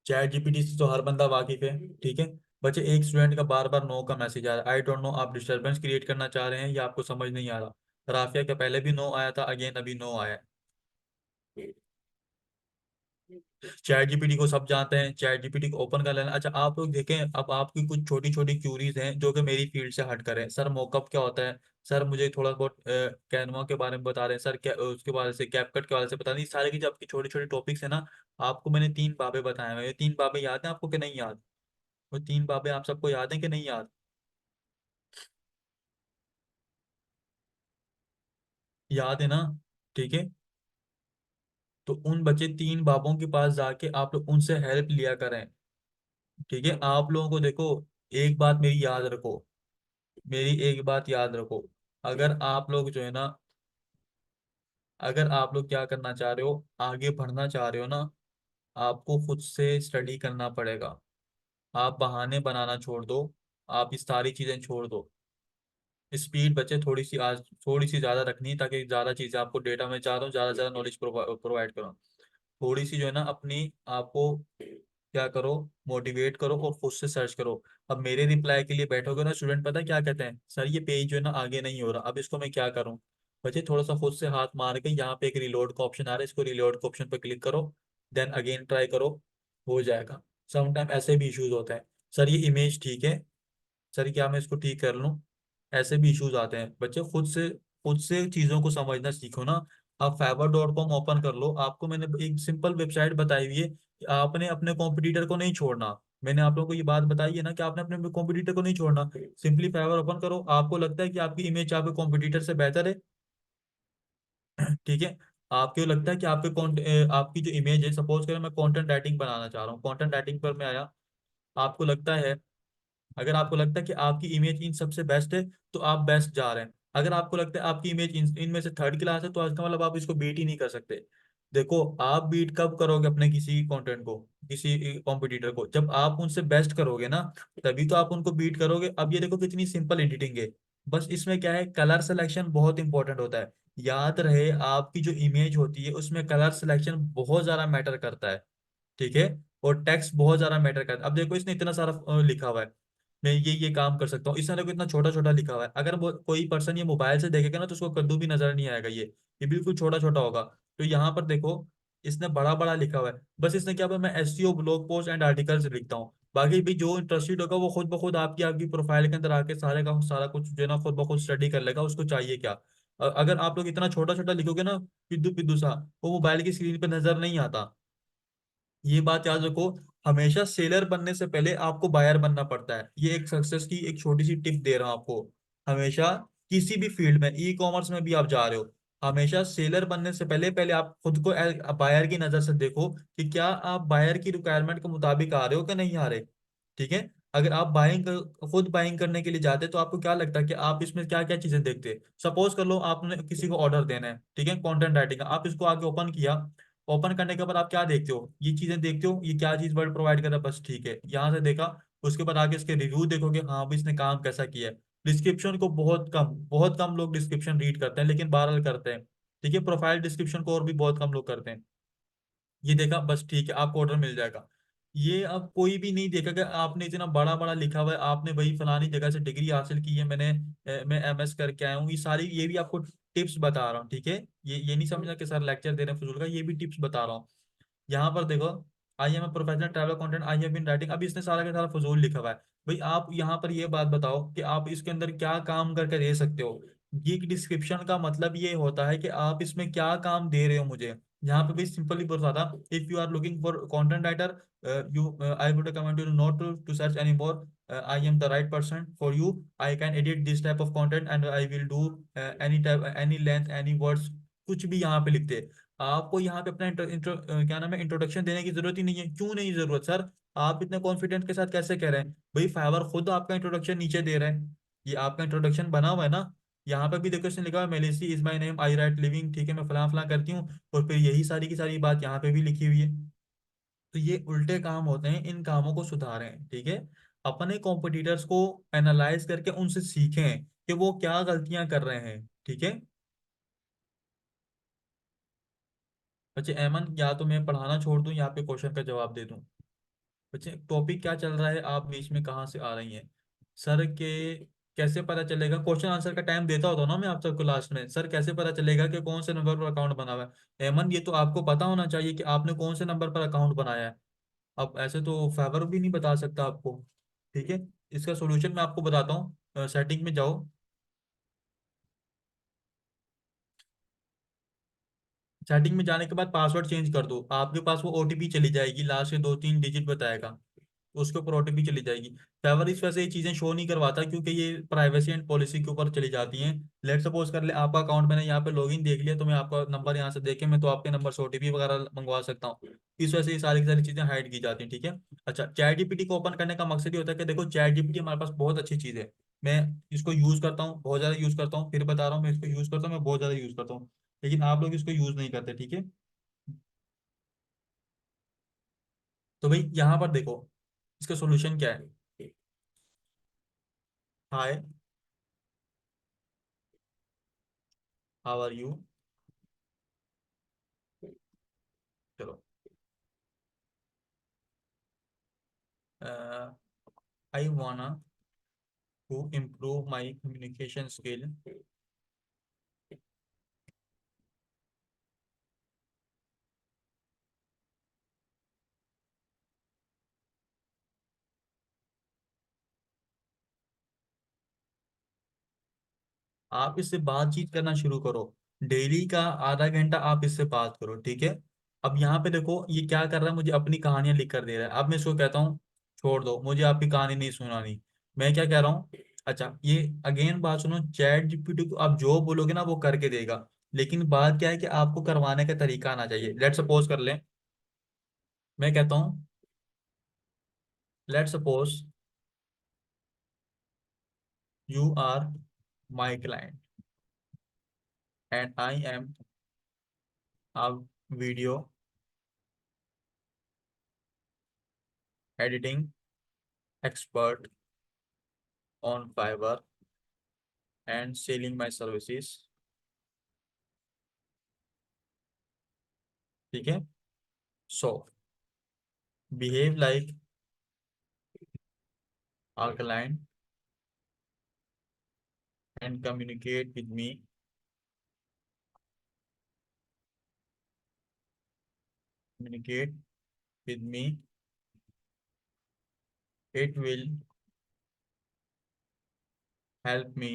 चैट जीपीटी से तो हर बंदा वाकिफ है। ठीक है। बच्चे, एक स्टूडेंट का बार बार नो का मैसेज आ रहा है, आई डोंट नो, आप डिस्टरबेंस क्रिएट करना चाह रहे हैं या आपको समझ नहीं आ रहा। राफिया के पहले भी नो आया था, अगेन अभी नो आया है। चैट जीपीटी को सब जानते हैं, चैट जीपीटी को ओपन कर लेना। अच्छा, आप लोग देखें, अब आपकी कुछ छोटी छोटी क्यूरीज हैं जो कि मेरी फील्ड से हट कर है। सर मॉकअप क्या होता है, सर मुझे थोड़ा बहुत कैनवा के बारे में बता रहे हैं सर, क्या उसके बारे से, कैपकट के बारे से बता दें, सारे की जो आपकी छोटी छोटी टॉपिक्स है ना। आपको मैंने 3 बाबे बताए हैं, ये 3 बाबे याद हैं आपको कि नहीं याद? वो 3 बाबे आप सबको याद हैं कि नहीं याद? याद है ना? ठीक है। तो उन बच्चे 3 बाबों के पास जाके आप लोग उनसे हेल्प लिया करें। ठीक है, आप लोगों को देखो, एक बात मेरी याद रखो, मेरी एक बात याद रखो, अगर आप लोग जो है ना, अगर आप लोग क्या करना चाह रहे हो, आगे बढ़ना चाह रहे हो ना, आपको खुद से स्टडी करना पड़ेगा। आप बहाने बनाना छोड़ दो, आप इस सारी चीजें छोड़ दो। स्पीड बच्चे थोड़ी सी आज थोड़ी सी ज्यादा रखनी है, ताकि ज्यादा चीजें आपको डेटा में चाह रहा हूँ, ज्यादा से ज्यादा नॉलेज प्रोवाइड करो। थोड़ी सी जो है ना अपनी आपको क्या करो, मोटिवेट करो और खुद से सर्च करो। अब मेरे रिप्लाई के लिए बैठोगे ना स्टूडेंट, पता है क्या कहते हैं, सर ये पेज जो है ना आगे नहीं हो रहा, अब इसको मैं क्या करूं? बच्चे, थोड़ा सा खुद से हाथ मार के, यहाँ पे एक रिलोड का ऑप्शन आ रहा है, इसको रिलोड के ऑप्शन पर क्लिक करो, देन अगेन ट्राई करो, हो जाएगा। समटाइम ऐसे भी इश्यूज होते हैं, सर ये इमेज ठीक है, सर क्या मैं इसको ठीक कर लूं? ऐसे भी इश्यूज आते हैं। बच्चे, खुद से चीजों को समझना सीखो ना। आप फाइवर.com ओपन कर लो, आपको मैंने एक सिंपल वेबसाइट बताई हुई है कि आपने अपने कॉम्पिटिटर को नहीं छोड़ना। मैंने आप लोगों को ये बात बताई है ना कि आपने अपने कॉम्पिटिटर को नहीं छोड़ना। सिंपली फाइवर ओपन करो, आपको लगता है कि आपकी इमेज आपके कॉम्पिटिटर से बेहतर है? ठीक है। आपको लगता है कि आपकी जो इमेज है, सपोज करें मैं कंटेंट राइटिंग बनाना चाह रहा हूँ, कंटेंट राइटिंग पर मैं आया, आपको लगता है, अगर आपको लगता है कि आपकी इमेज इन सबसे बेस्ट है, तो आप बेस्ट जा रहे हैं। अगर आपको लगता है आपकी इमेज इनमें से थर्ड क्लास है, तो इसका मतलब आप इसको बीट ही नहीं कर सकते। देखो, आप बीट कब करोगे अपने किसी कंटेंट को, किसी कॉम्पिटिटर को? जब आप उनसे बेस्ट करोगे ना, तभी तो आप उनको बीट करोगे। अब ये देखो कितनी सिंपल एडिटिंग है। बस इसमें क्या है, कलर सिलेक्शन बहुत इंपॉर्टेंट होता है। याद रहे, आपकी जो इमेज होती है उसमें कलर सिलेक्शन बहुत ज्यादा मैटर करता है। ठीक है। और टेक्स्ट बहुत ज्यादा मैटर करता है। अब देखो, इसने इतना सारा लिखा हुआ है, मैं ये काम कर सकता हूँ, इसने देखो इतना छोटा छोटा लिखा हुआ है। अगर वो कोई पर्सन ये मोबाइल से देखेगा ना, तो उसको कद्दू भी नजर नहीं आएगा, ये बिल्कुल छोटा छोटा होगा। तो यहाँ पर देखो, इसने बड़ा बड़ा लिखा हुआ है। बस इसने क्या, मैं SEO, blog post and articles लिखता हूँ। बाकी भी जो इंटरेस्टेड होगा वो खुद ब खुद आपकी आपकी प्रोफाइल के अंदर आके सारे का सारा कुछ जो है ना खुद ब खुद स्टडी कर लेगा, उसको चाहिए क्या। अगर आप लोग इतना छोटा छोटा लिखोगे ना, पिद्दू पिद्दू सा, वो मोबाइल की स्क्रीन पर नजर नहीं आता। ये बात याद रखो, हमेशा सेलर बनने से पहले आपको बायर बनना पड़ता है। ये एक सक्सेस की एक छोटी सी टिप दे रहा हूं आपको। हमेशा किसी भी फील्ड में, ई कॉमर्स में भी आप जा रहे हो, हमेशा सेलर बनने से पहले पहले आप खुद को बायर की नजर से देखो कि क्या आप बायर की रिक्वायरमेंट के मुताबिक आ रहे हो कि नहीं आ रहे। ठीक है। अगर आप खुद बाइंग करने के लिए जाते हैं, तो आपको क्या लगता है कि आप इसमें क्या क्या चीजें देखते हैं? सपोज कर लो आपने किसी को ऑर्डर देना है, ठीक है, कंटेंट राइटिंग का, आप इसको आगे ओपन किया, ओपन करने के बाद आप क्या देखते हो, ये चीजें देखते हो, ये क्या चीज वर्ड प्रोवाइड कर रहा है, बस ठीक है, यहाँ से देखा। उसके बाद आगे इसके रिव्यू देखोगे, हाँ भी इसने काम कैसा किया है। डिस्क्रिप्शन को बहुत कम लोग डिस्क्रिप्शन रीड करते हैं, लेकिन बहरहाल करते हैं। ठीक है, प्रोफाइल डिस्क्रिप्शन को और भी बहुत कम लोग करते हैं। ये देखा, बस ठीक है, आपको ऑर्डर मिल जाएगा। ये अब कोई भी नहीं देखा कि आपने इतना बड़ा बड़ा लिखा हुआ है, आपने वही फलानी जगह से डिग्री हासिल की है, मैं एमएस करके आया हूँ, ये सारी, ये भी आपको टिप्स बता रहा हूँ। ठीक है। ये नहीं समझना कि सर लेक्चर दे रहे हैं फजूल का, ये भी टिप्स बता रहा हूँ। यहाँ पर देखो, I am a professional travel content, I have been writing, अब इसने सारा का सारा फजूल लिखा हुआ है। भाई आप यहाँ पर ये बात बताओ कि आप इसके अंदर क्या काम करके दे सकते हो। गीक डिस्क्रिप्शन का मतलब ये होता है कि आप इसमें क्या काम दे रहे हो मुझे। यहाँ पे भी सिंपली बताता, if you are looking for content writer, you I would recommend you not to search any more, I am the right person for you, I can edit this type of content and I will do any type, any length, any words, कुछ भी यहाँ पे लिखते हैं। आपको यहाँ पे अपना क्या नाम है, इंट्रोडक्शन देने की जरूरत ही नहीं है। क्यों नहीं जरूरत सर? आप इतने कॉन्फिडेंट के साथ कैसे कह रहे हैं? भाई फाइवर खुद आपका इंट्रोडक्शन नीचे दे रहा है, ये आपका इंट्रोडक्शन बना हुआ है ना। यहाँ पे भी देखो इसने लिखा है, Melissa is my name, I write living, ठीक है, मैं फलां फलां करती हूँ, और फिर यही सारी की सारी बात यहाँ पे भी लिखी हुई है। तो ये उल्टे काम होते हैं, इन कामों को सुधारें, ठीक है। अपने कॉम्पिटिटर्स को एनालाइज करके उनसे सीखें कि वो क्या गलतियां कर रहे हैं, ठीक है। बच्चे एमन, या तो मैं पढ़ाना छोड़ दूं या पे क्वेश्चन का जवाब दे दूं। बच्चे टॉपिक क्या चल रहा है, आप बीच में कहाँ से आ रही हैं? सर के कैसे पता चलेगा, क्वेश्चन आंसर का टाइम देता होता हूँ ना मैं आप सबको लास्ट में, सर कैसे पता चलेगा कि कौन से नंबर पर अकाउंट बना हुआ है? एमन, ये तो आपको पता होना चाहिए कि आपने कौन से नंबर पर अकाउंट बनाया है। अब ऐसे तो फेवर भी नहीं बता सकता आपको, ठीक है। इसका सोल्यूशन मैं आपको बताता हूँ, सेटिंग में जाओ। सेटिंग में जाने के बाद पासवर्ड चेंज कर दो, आपके पास वो ओटीपी चली जाएगी, लास्ट के 2-3 डिजिट बताएगा, उसके ऊपर ओटीपी चली जाएगी। फेवर इस वजह से ये चीजें शो नहीं करवाता क्योंकि ये प्राइवेसी एंड पॉलिसी के ऊपर चली जाती हैं। लेट सपोज कर ले आपका अकाउंट मैंने यहाँ पे लॉगिन देख लिया, तो मैं आपका नंबर यहाँ से देके मैं तो आपके नंबर से ओटीपी वगैरह मंगवा सकता हूँ। इस वजह से ये सारी की सारी चीजें हाइड की जाती हैं, ठीक है। अच्छा, चैट जीपीटी को ओपन करने का मकसद ये होता है कि देखो चैट जीपीटी हमारे पास बहुत अच्छी चीज है, मैं इसको यूज करता हूँ, बहुत ज्यादा यूज करता हूँ, फिर बता रहा हूँ मैं इसको यूज करता हूँ, मैं बहुत ज्यादा यूज करता हूँ, लेकिन आप लोग इसको यूज नहीं करते, ठीक है। तो भाई यहाँ पर देखो, इसका सोल्यूशन क्या है। हाय, हाउ आर यू, चलो, I wanna to improve my communication skill. आप इससे बातचीत करना शुरू करो, डेली का आधा घंटा आप इससे बात करो, ठीक है। अब यहाँ पे देखो ये क्या कर रहा है, मुझे अपनी कहानियां लिख कर दे रहा है। अब मैं इसको कहता हूँ छोड़ दो, मुझे आपकी कहानी नहीं सुनानी, मैं क्या कह रहा हूँ। अच्छा, ये अगेन बात सुनो, चैट जीपीटी को आप जो बोलोगे ना वो करके देगा, लेकिन बात क्या है कि आपको करवाने का तरीका आना चाहिए। लेट सपोज कर लें, मैं कहता हूँ, let suppose you are my client and I am a video editing expert on Fiverr and selling my services, ठीक है। सो behave like a client and communicate with me, it will help me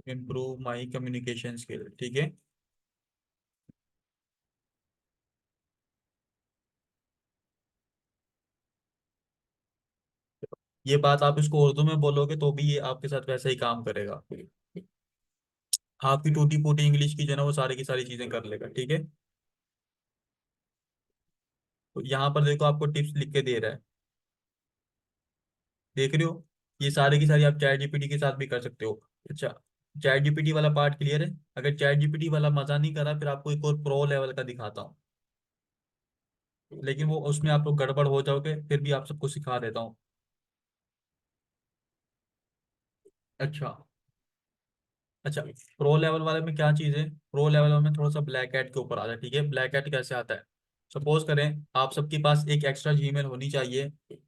improve my communication skill, ठीक है। ये बात आप इसको उर्दू में बोलोगे तो भी ये आपके साथ वैसा ही काम करेगा, आपकी टूटी फूटी इंग्लिश की जो है ना वो सारी की सारी चीजें कर लेगा, ठीक है। तो यहाँ पर देखो आपको टिप्स लिख के दे रहा है, देख रहे हो, ये सारी की सारी आप चैट जीपीटी के साथ भी कर सकते हो। अच्छा, चैट जीपीटी वाला पार्ट क्लियर है? अगर चैट जीपीटी वाला मजा नहीं करा, फिर आपको एक और प्रो लेवल का दिखाता हूँ, लेकिन वो उसमें आप लोग गड़बड़ हो जाओगे, फिर भी आप सबको सिखा देता हूँ। अच्छा, अच्छा, प्रो लेवल वाले में क्या चीज़ है, प्रो लेवल में थोड़ा सा ब्लैक एट के ऊपर आ जाए, ठीक है। ब्लैक एट कैसे आता है, सपोज करें आप सबके पास एक एक्स्ट्रा जीमेल होनी चाहिए।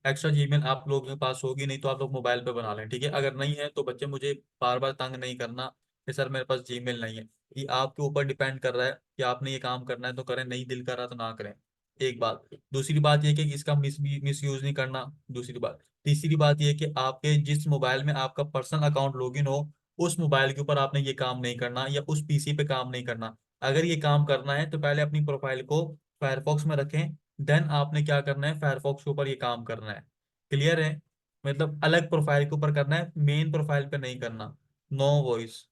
एक्स्ट्रा जीमेल आप लोगों के पास होगी नहीं तो आप लोग मोबाइल पे बना लें, ठीक है। अगर नहीं है तो बच्चे मुझे बार बार तंग नहीं करना कि सर मेरे पास जीमेल नहीं है। ये आपके ऊपर डिपेंड कर रहा है कि आपने ये काम करना है तो करें, नहीं दिल कर रहा तो ना करें। एक बात, दूसरी बात ये कि इसका मिस यूज नहीं करना, दूसरी बात, तीसरी बात यह कि आपके जिस मोबाइल में आपका पर्सनल अकाउंट लॉगिन हो, उस मोबाइल के ऊपर आपने ये काम नहीं करना, या उस पीसी पे काम नहीं करना। अगर ये काम करना है तो पहले अपनी प्रोफाइल को फायरफॉक्स में रखें, देन आपने क्या करना है, फायरफॉक्स के ऊपर ये काम करना है। क्लियर है? मतलब अलग प्रोफाइल के ऊपर करना है, मेन प्रोफाइल पे नहीं करना। No voice.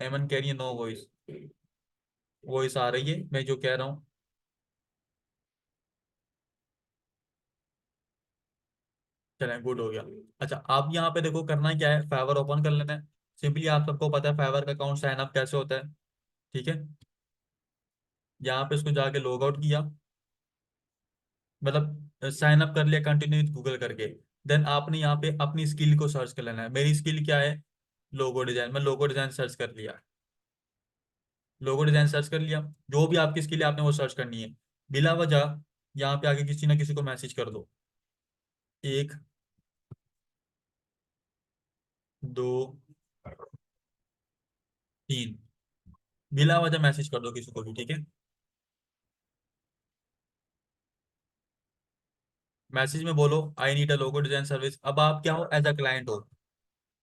एमन कह रही है नो वॉइस। वॉइस आ रही है मैं जो कह रहा हूँ? चलें, गुड हो गया। अच्छा, आप यहाँ पे देखो करना क्या है, फाइवर ओपन कर लेना है। सिंपली आप सबको पता है फाइवर का अकाउंट साइन अप कैसे होता है। ठीक है, यहाँ पे इसको जाके लॉग आउट किया, मतलब साइन अप कर लिया कंटिन्यू विद गूगल करके। देन आपने यहाँ पे अपनी स्किल को सर्च कर लेना है। मेरी स्किल क्या है? Logo design. मैं लोगो डिजाइन सर्च कर लिया। लोगो डिजाइन सर्च कर लिया। जो भी आपकी स्किल है आपने वो सर्च करनी है। बिला वजह यहाँ पे आके किसी ना किसी को मैसेज कर दो। एक, दो, तीन, बिला वजह मैसेज कर दो किसी को भी। ठीक है, मैसेज में बोलो I need a logo design service. अब आप क्या हो, एज अ क्लाइंट हो।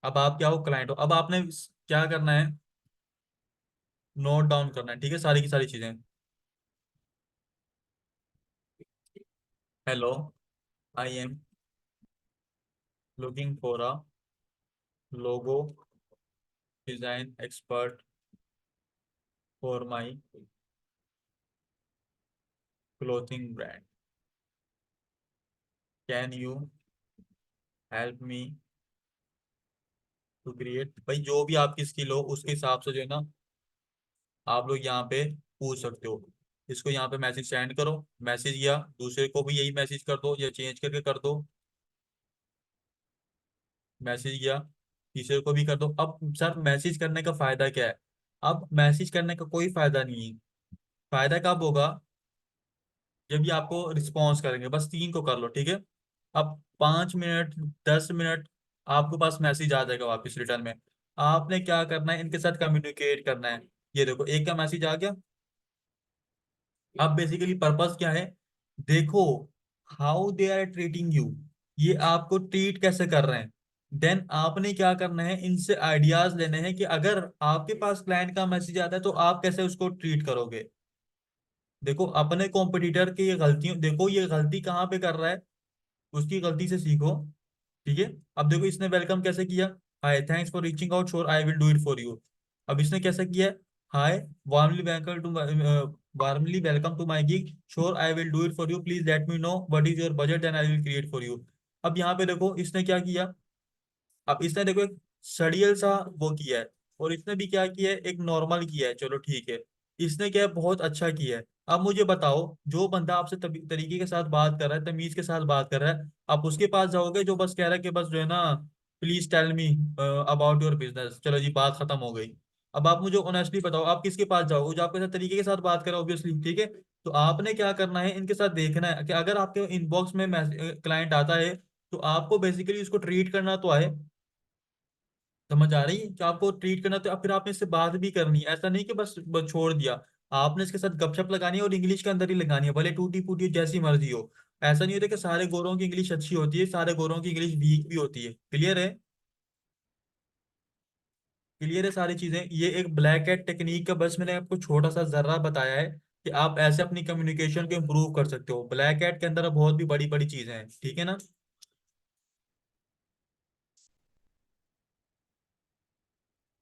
अब आप क्या हो, क्लाइंट हो। अब आपने क्या करना है, नोट डाउन करना है। ठीक है, सारी की सारी चीजें। Hello, I am looking for a logo design expert for my clothing brand. Can you help me to create. भाई जो भी आपकी स्किल हो उसके हिसाब से जो है ना, आप लोग यहाँ पे पूछ सकते हो। इसको यहाँ पे मैसेज सेंड करो। मैसेज, या दूसरे को भी यही मैसेज कर दो, या चेंज करके कर दो। मैसेज किया, तीसरे को भी कर दो। अब सर मैसेज करने का फायदा क्या है? अब मैसेज करने का कोई फायदा नहीं है। फायदा कब होगा? जब भी आपको रिस्पॉन्स करेंगे। बस तीन को कर लो, ठीक है। अब 5 मिनट, 10 मिनट, आपके पास मैसेज आ जाएगा वापस रिटर्न में। आपने क्या करना है, इनके साथ कम्युनिकेट करना है। ये देखो एक का मैसेज आ गया। अब बेसिकली पर्पस क्या है, देखो how they are treating you, ये आपको ट्रीट कैसे कर रहे हैं। देन आपने क्या करना है, इनसे आइडियाज लेने हैं कि अगर आपके पास क्लाइंट का मैसेज आता है तो आप कैसे उसको ट्रीट करोगे। देखो अपने कॉम्पिटिटर की ये गलतियों, देखो ये गलती कहाँ पे कर रहा है, उसकी गलती से सीखो। ठीक है। अब देखो इसने वेलकम कैसे किया, hi thanks for reaching out, sure I will do it for you. अब इसने कैसा किया, hi warmly welcome to my gig, sure I will do it for you, please let me know what is your budget then I will create for you. अब यहाँ पे देखो इसने क्या किया, अब इसने देखो एक सड़ियल सा वो किया है, और इसने भी क्या किया है, एक नॉर्मल किया है, चलो ठीक है। इसने क्या है, बहुत अच्छा किया है। अब मुझे बताओ, जो बंदा आपसे तरीके के साथ बात कर रहा है, तमीज के साथ बात कर रहा है, आप उसके पास जाओगे जो बस कह रहा है कि बस जो है ना, please tell me about your business, चलो जी बात खत्म हो गई। अब आप मुझे ऑनेस्टली बताओ, आप किसके पास जाओगे, जो आपके साथ तरीके के साथ बात करे ऑब्वियसली। ठीक है, तो आपने क्या करना है, इनके साथ देखना है कि अगर आपके इनबॉक्स में क्लाइंट आता है, तो आपको बेसिकली उसको ट्रीट करना तो है। समझ आ रही है कि आपको ट्रीट करना, तो फिर आपने इससे बात भी करनी है। ऐसा नहीं कि बस छोड़ दिया। आपने इसके साथ गपशप लगानी है, और इंग्लिश के अंदर ही लगानी है, भले टूटी फूटी जैसी मर्जी हो। ऐसा नहीं होता कि सारे गोरों की इंग्लिश अच्छी होती है, सारे गोरों की इंग्लिश वीक भी होती है। क्लियर है? क्लियर है सारी चीजें। ये एक ब्लैक हैट टेक्निक का बस मैंने आपको छोटा सा जर्रा बताया है कि आप ऐसे अपनी कम्युनिकेशन को इम्प्रूव कर सकते हो। ब्लैक हैट के अंदर बहुत भी बड़ी बड़ी चीजें हैं, ठीक है ना।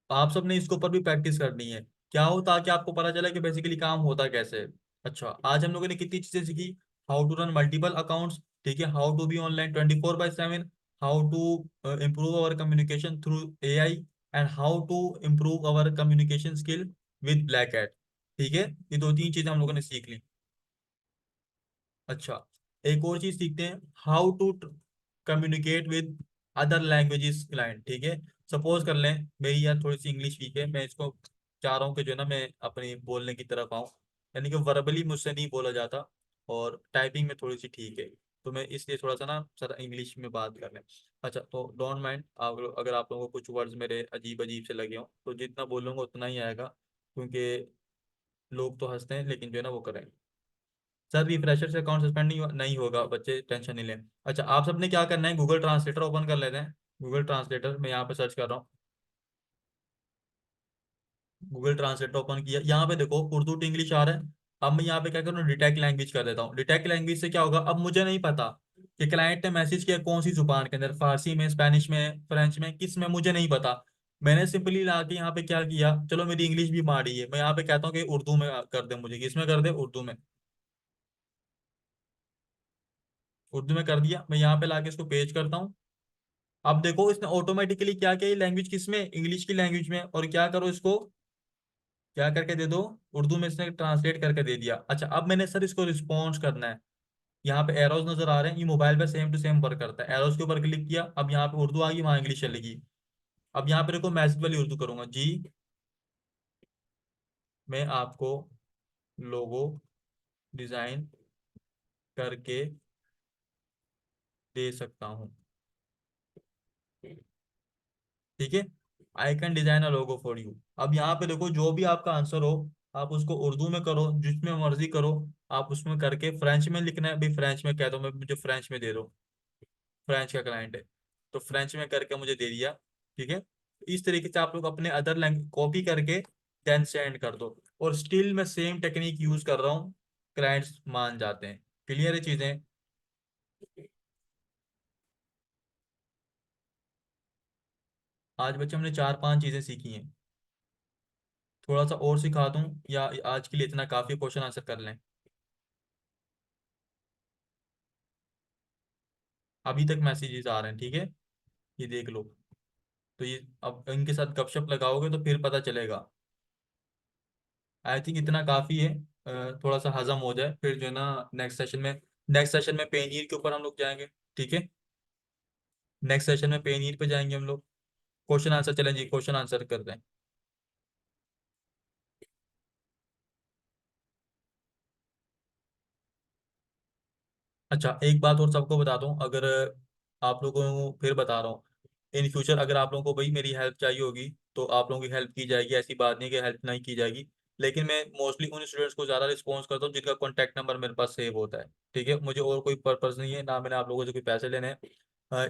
आप सबने इसके ऊपर भी प्रैक्टिस करनी है। क्या हो, ताकि आपको पता चले कि बेसिकली काम होता कैसे है। अच्छा, आज हम लोगों ने कितनी चीजें सीखी। How to run multiple accounts, ठीक है, how to be online 24/7, how to improve our communication through AI, and how to improve our communication skill with black hat. ठीक है, ये दो तीन चीजें हम लोगों ने सीख ली। अच्छा, एक और चीज सीखते हैं, how to communicate with other languages client. ठीक है, सपोज कर लें मेरी यार थोड़ी सी इंग्लिश वीक है, मैं इसको चाह रहा हूँ कि जो है ना मैं अपनी बोलने की तरफ आऊँ, यानी कि वर्बली मुझसे नहीं बोला जाता, और टाइपिंग में थोड़ी सी ठीक है, तो मैं इसलिए थोड़ा सा ना सर इंग्लिश में बात कर लें। अच्छा, तो डोंट माइंड, अगर आप लोगों को कुछ वर्ड्स मेरे अजीब अजीब से लगे हों, तो जितना बोलूंगा उतना ही आएगा, क्योंकि लोग तो हंसते हैं लेकिन जो है ना वो करें। सर रिफ्रेशर से अकाउंट सस्पेंड नहीं होगा बच्चे, टेंशन नहीं लें। अच्छा आप सबने क्या करना है, गूगल ट्रांसलेटर ओपन कर लेते हैं। गूगल ट्रांसलेटर मैं यहाँ पे सर्च कर रहा हूँ। गूगल ट्रांसलेटर ओपन किया, यहाँ पे देखो उर्दू टू इंग्लिश आ रहा है। अब मैं यहाँ पे क्या करूँ, डिटेक्ट लैंग्वेज कर देता हूँ। डिटेक्ट लैंग्वेज से क्या होगा, अब मुझे नहीं पता कि क्लाइंट ने मैसेज किया कौन सी जुबान के अंदर, फारसी में, स्पेनिश में, फ्रेंच में, किस में, मुझे नहीं पता। मैंने सिंपली ला के यहाँ पे क्या किया, चलो मेरी इंग्लिश भी माड़ी है, मैं यहाँ पे कहता हूँ कि उर्दू में कर दे, मुझे किस में कर दे, उर्दू में। उर्दू में कर दिया, मैं यहाँ पे लाके इसको पेज करता हूँ। अब देखो इसने ऑटोमेटिकली क्या किया, ये लैंग्वेज किस में, इंग्लिश की लैंग्वेज में, और क्या करो इसको, क्या करके दे दो, उर्दू में इसने ट्रांसलेट करके दे दिया। अच्छा अब मैंने सर इसको रिस्पॉन्स करना है। यहाँ पे एरोज नजर आ रहे हैं, ये मोबाइल पे सेम टू सेम वर्क करता है। एरोज के ऊपर क्लिक किया, अब यहाँ पे उर्दू आ गई, वहाँ इंग्लिश चलेगी। अब यहाँ पे देखो मैसेज वाली उर्दू करूंगा जी, मैं आपको लोगो डिजाइन करके दे सकता हूँ, ठीक है। I can design a logo for you. अब यहाँ पे देखो जो भी आपका आंसर हो, आप उसको उर्दू में करो, जिसमें मर्जी करो। आप उसमें करके फ्रेंच में लिखना है, भाई फ्रेंच में कह दो, मैं मुझे फ्रेंच में दे दो, फ्रेंच का क्लाइंट है, तो फ्रेंच में करके मुझे दे दिया, ठीक है। इस तरीके से आप लोग अपने अदर लैंग्वेज कॉपी करके देन सेंड कर दो। और स्टिल मैं सेम टेक्निक यूज कर रहा हूँ, क्लाइंट्स मान जाते हैं। क्लियर है चीजें। आज बच्चे हमने 4-5 चीजें सीखी हैं। थोड़ा सा और सिखा दूं, या आज के लिए इतना काफी, क्वेश्चन आंसर कर लें। अभी तक मैसेजेस आ रहे हैं, ठीक है, ये देख लो। तो ये अब इनके साथ गपशप लगाओगे तो फिर पता चलेगा। आई थिंक इतना काफी है। थोड़ा सा हजम हो जाए, फिर जो है ना नेक्स्ट सेशन में पेनीर के ऊपर हम लोग जाएंगे, ठीक है। नेक्स्ट सेशन में पेनीर पे जाएंगे हम लोग। क्वेश्चन आंसर चलें जी, क्वेश्चन आंसर कर रहे हैं। अच्छा एक बात और सबको बता दूं, अगर आप लोगों को फिर बता रहा हूँ, इन फ्यूचर अगर आप लोगों को भाई मेरी हेल्प चाहिए होगी, तो आप लोगों की हेल्प की जाएगी, ऐसी बात नहीं कि हेल्प नहीं की जाएगी। लेकिन मैं मोस्टली उन स्टूडेंट्स को ज़्यादा रिस्पॉन्स करता हूँ जिनका कॉन्टैक्ट नंबर मेरे पास सेव होता है, ठीक है। मुझे और कोई पर्पज़ नहीं है, ना मैंने आप लोगों से कोई पैसे लेने हैं।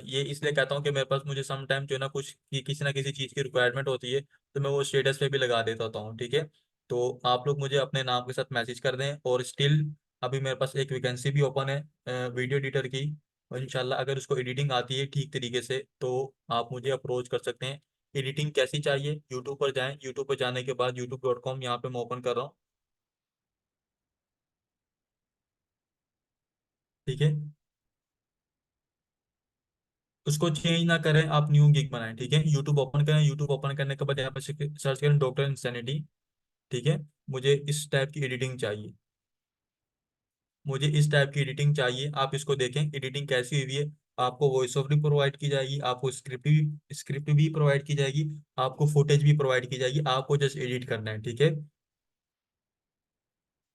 ये इसलिए कहता हूँ कि मेरे पास मुझे सम टाइम जो है ना कुछ किसी ना किसी चीज़ की रिक्वायरमेंट होती है, तो मैं वो स्टेटस पे भी लगा देता होता हूँ, ठीक है। तो आप लोग मुझे अपने नाम के साथ मैसेज कर दें। और स्टिल अभी मेरे पास एक वैकेंसी भी ओपन है वीडियो एडिटर की, और इंशाल्लाह अगर उसको एडिटिंग आती है ठीक तरीके से तो आप मुझे अप्रोच कर सकते हैं। एडिटिंग कैसी चाहिए, यूट्यूब पर जाएं, यूट्यूब पर जाने के बाद youtube.com यहाँ पे मैं ओपन कर रहा हूँ, ठीक है। उसको चेंज ना करें, आप न्यू गिग बनाएं, ठीक है। यूट्यूब ओपन करें, यूट्यूब ओपन करने के बाद यहाँ पे सर्च करें डॉक्टर इंसैनिटी, ठीक है। मुझे इस टाइप की एडिटिंग चाहिए, मुझे इस टाइप की एडिटिंग चाहिए। आप इसको देखें एडिटिंग कैसी हुई है। आपको वॉइस ओवर भी प्रोवाइड की जाएगी, आपको स्क्रिप्ट भी प्रोवाइड की जाएगी, आपको फुटेज भी प्रोवाइड की जाएगी, आपको जस्ट एडिट करना है, ठीक है।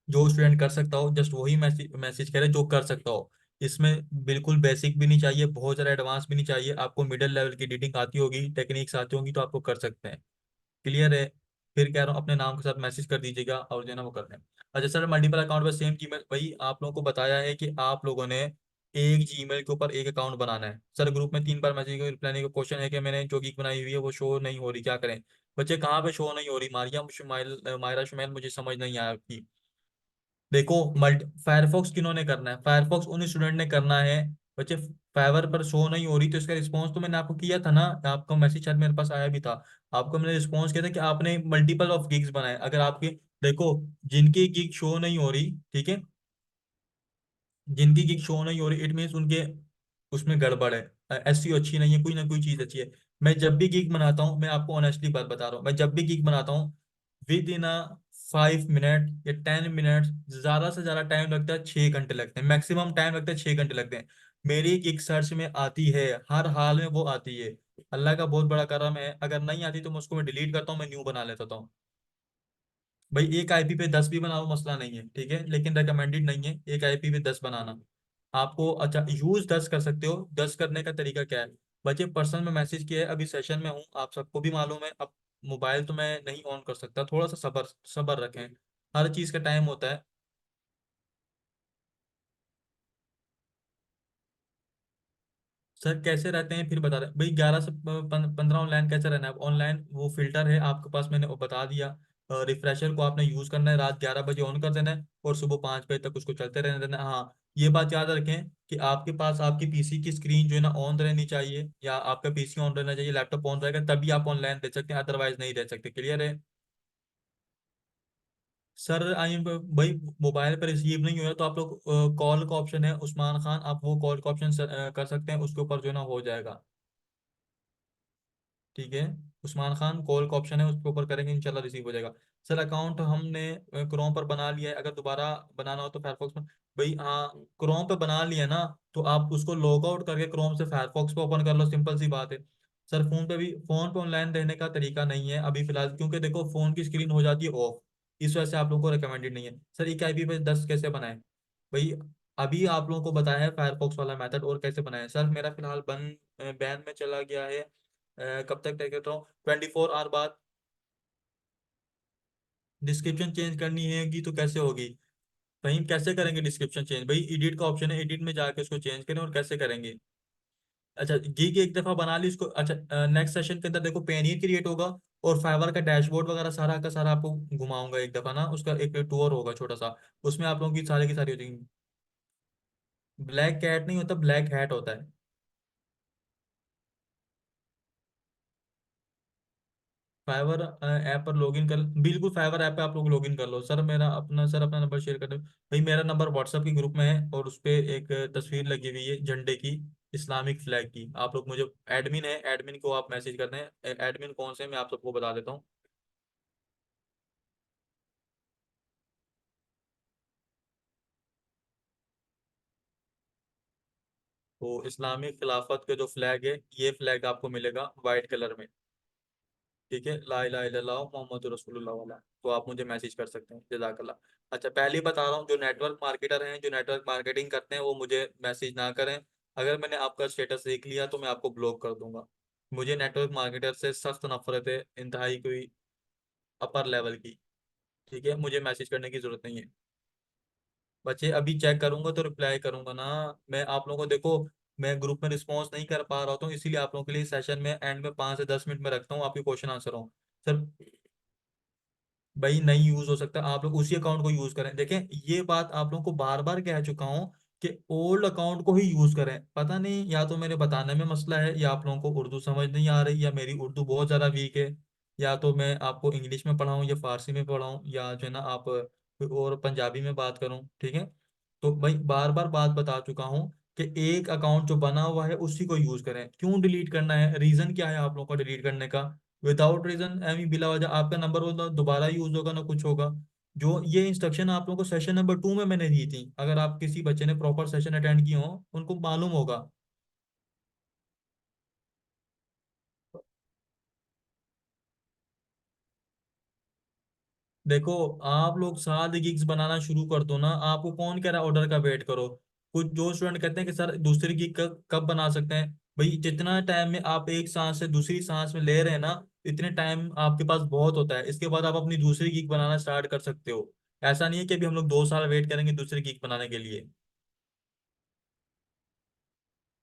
जो स्टूडेंट कर सकता हो जस्ट वही मैसेज मैसेज करे जो कर सकता हो। इसमें बिल्कुल बेसिक भी नहीं चाहिए, बहुत ज़्यादा एडवांस भी नहीं चाहिए, आपको मिडिल लेवल की एडिटिंग आती होगी, टेक्निक्स आती होंगी तो आपको कर सकते हैं। क्लियर है। फिर कह रहा हूँ अपने नाम के साथ मैसेज कर दीजिएगा और जो है ना वो कर दें। अच्छा सर मल्टीपल अकाउंट पर सेम जीमेल, भाई आप लोगों को बताया है कि आप लोगों ने एक जीमेल के ऊपर एक अकाउंट बनाना है। सर ग्रुप में 3 बार मैसेज रिप्लाई नहीं, का क्वेश्चन है कि मैंने जो गिग बनाई हुई है वो शो नहीं हो रही, क्या करें। बच्चे कहाँ पे शो नहीं हो रही, मारिया शुमाइल मायरा शुमैल, मुझे समझ नहीं आया आपकी। देखो मल्टी फायरफॉक्स किन्होंने करना है, फायरफॉक्स उन स्टूडेंट ने करना है। बच्चे फाइवर पर शो नहीं हो रही तो इसका रिस्पॉन्स तो मैंने आपको किया था ना, आपका मैसेज शायद मेरे पास आया भी था। आपको मैंने रिस्पॉन्स किया था कि आपने मल्टीपल ऑफ गिग्स बनाए, अगर आपके देखो जिनकी गिग शो नहीं हो रही, ठीक है, जिनकी गिग शो नहीं हो रही इट मीन्स उनके उसमें गड़बड़ है, एसईओ अच्छी नहीं है, कोई ना कोई चीज अच्छी है। मैं जब भी गिग बनाता हूँ, मैं आपको ऑनेस्टली बात बता रहा हूँ, मैं जब भी गिग बनाता हूँ विद इन 5 मिनट या 10 मिनट, ज्यादा से ज्यादा टाइम लगता है 6 घंटे लगते हैं, मैक्सिमम टाइम लगता है 6 घंटे लगते हैं। मेरी गिग सर्च में आती है, हर हाल में वो आती है। अल्लाह का बहुत बड़ा करम है, अगर नहीं आती तो मैं उसको मैं डिलीट करता हूँ, मैं न्यू बना लेता हूँ। भाई एक आईपी पे 10 भी बनाओ मसला नहीं है, ठीक है, लेकिन रिकमेंडेड नहीं है एक आईपी पे 10 बनाना। आपको अच्छा यूज 10 कर सकते हो, 10 करने का तरीका क्या है। बच्चे पर्सनल में मैसेज किया है, अभी सेशन में हूँ, आप सबको भी मालूम है, अब मोबाइल तो मैं नहीं ऑन कर सकता, थोड़ा सा सबर सबर रखें, हर चीज का टाइम होता है। सर कैसे रहते हैं फिर बता रहे हैं भाई, 11 से 15 ऑनलाइन कैसे रहना है। ऑनलाइन वो फिल्टर है आपके पास, मैंने वो बता दिया। रिफ्रेशर को आपने यूज करना है, रात 11 बजे ऑन कर देना है और सुबह 5 बजे तक उसको चलते रहने देना है। हाँ, ये बात याद रखें कि आपके पास आपकी पीसी की स्क्रीन जो है ना ऑन रहनी चाहिए, या आपका पीसी ऑन रहना चाहिए, लैपटॉप ऑन रहेगा तभी आप ऑनलाइन दे सकते हैं, अदरवाइज नहीं दे सकते। क्लियर है सर? आई एम भाई, मोबाइल पर रिसीव नहीं हुआ तो आप लोग कॉल का ऑप्शन है उस्मान खान, आप वो कॉल का ऑप्शन कर सकते हैं, उसके ऊपर जो है ना हो जाएगा। ठीक है, उस्मान खान कॉल का ऑप्शन है, उसके ऊपर करेंगे इंशाल्लाह रिसीव हो जाएगा। सर अकाउंट हमने क्रोम पर बना लिया है, अगर दोबारा बनाना हो तो फायरफॉक्स में। भाई हाँ, क्रोम पे बना लिया ना, तो आप उसको लॉग आउट करके क्रोम से फायरफॉक्स पे ओपन कर लो, सिंपल सी बात है। सर फोन पे ऑनलाइन रहने का तरीका नहीं है अभी फिलहाल, क्योंकि देखो फोन की स्क्रीन हो जाती है ऑफ, इस वजह से आप लोगों को रिकमेंडेड नहीं है। सर एक आईपी पे 10 कैसे बनाए भाई? अभी आप लोगों को बताया है फायरफॉक्स वाला मेथड, और कैसे बनाए सर? मेरा फिलहाल बैन में चला गया है। कब तक तय करता हूँ, 24 आवर बाद। डिस्क्रिप्शन चेंज करनी हैगी तो कैसे होगी भाई? कैसे करेंगे डिस्क्रिप्शन चेंज? भाई एडिट का ऑप्शन है, एडिट में जाके उसको चेंज करें, और कैसे करेंगे? अच्छा, गीक एक दफा बना ली उसको। अच्छा, नेक्स्ट सेशन के अंदर देखो पेनियर क्रिएट होगा, और फाइवर का डैशबोर्ड वगैरह सारा का सारा आपको घुमाऊंगा एक दफा ना, उसका एक टूर होगा छोटा सा, उसमें आप लोगों की सारी हो जाएंगी। ब्लैक कैट नहीं होता, ब्लैक हैट होता है। फाइवर ऐप पर लॉगिन कर, बिल्कुल फाइवर ऐप पे आप लोग लॉगिन कर लो। सर मेरा अपना, सर अपना नंबर शेयर कर दो भाई। मेरा नंबर व्हाट्सएप के ग्रुप में है, और उस पे एक तस्वीर लगी हुई है झंडे की, इस्लामिक फ्लैग की। आप लोग मुझे, एडमिन है, एडमिन को आप मैसेज करते हैं। एडमिन कौन से हैं, मैं आप सबको बता देता हूँ। तो इस्लामिक खिलाफत के जो फ्लैग है, ये फ्लैग आपको मिलेगा वाइट कलर में। ठीक है, ला इलाहा इल्लल्लाह मोहम्मद रसूलुल्लाह वाला। तो आप मुझे मैसेज कर सकते हैं, जजाकल्लाह। अच्छा, पहले ही बता रहा हूँ, जो नेटवर्क मार्केटर हैं, जो नेटवर्क मार्केटिंग करते हैं, वो मुझे मैसेज ना करें। अगर मैंने आपका स्टेटस देख लिया तो मैं आपको ब्लॉक कर दूंगा। मुझे नेटवर्क मार्केटर से सख्त नफरत है, इंतहाई कोई अपर लेवल की। ठीक है, मुझे मैसेज करने की जरूरत नहीं है। बच्चे अभी चेक करूंगा तो रिप्लाई करूंगा ना। मैं आप लोगों को देखो, मैं ग्रुप में रिस्पॉन्स नहीं कर पा रहा हूँ, इसीलिए आप लोगों के लिए सेशन में एंड में 5 से 10 मिनट में रखता हूँ आपके क्वेश्चन आंसर हूँ। सर भाई नहीं यूज हो सकता, आप लोग उसी अकाउंट को यूज करें। देखें, ये बात आप लोगों को बार बार कह चुका हूँ कि ओल्ड अकाउंट को ही यूज करें। पता नहीं, या तो मेरे बताने में मसला है, या आप लोगों को उर्दू समझ नहीं आ रही, या मेरी उर्दू बहुत ज्यादा वीक है, या तो मैं आपको इंग्लिश में पढ़ाऊँ या फारसी में पढ़ाऊँ, या जो है ना आप कोई और पंजाबी में बात करूँ। ठीक है, तो भाई बार बार बात बता चुका हूँ कि एक अकाउंट जो बना हुआ है उसी को यूज करें। क्यों डिलीट करना है, रीजन क्या है आप लोगों का डिलीट करने का? विदाउट रीजन, एमी बिला वजह आपका नंबर वो ना दोबारा यूज होगा ना कुछ होगा। जो ये इंस्ट्रक्शन आप लोगों को सेशन नंबर 2 में मैंने दी थी, अगर आप किसी बच्चे ने प्रॉपर सेशन अटेंड किए हो उनको मालूम होगा। देखो, आप लोग साथ गिग्स बनाना शुरू कर दो ना, आपको कौन कह रहा है ऑर्डर का वेट करो? कुछ जो स्टूडेंट कहते हैं कि सर दूसरी गिग कब बना सकते हैं, भाई जितना टाइम में आप एक सांस से दूसरी सांस में ले रहे हैं ना, इतने टाइम आपके पास बहुत होता है, इसके बाद आप अपनी दूसरी गिग बनाना स्टार्ट कर सकते हो। ऐसा नहीं है कि अभी हम लोग 2 साल वेट करेंगे दूसरी गिग बनाने के लिए।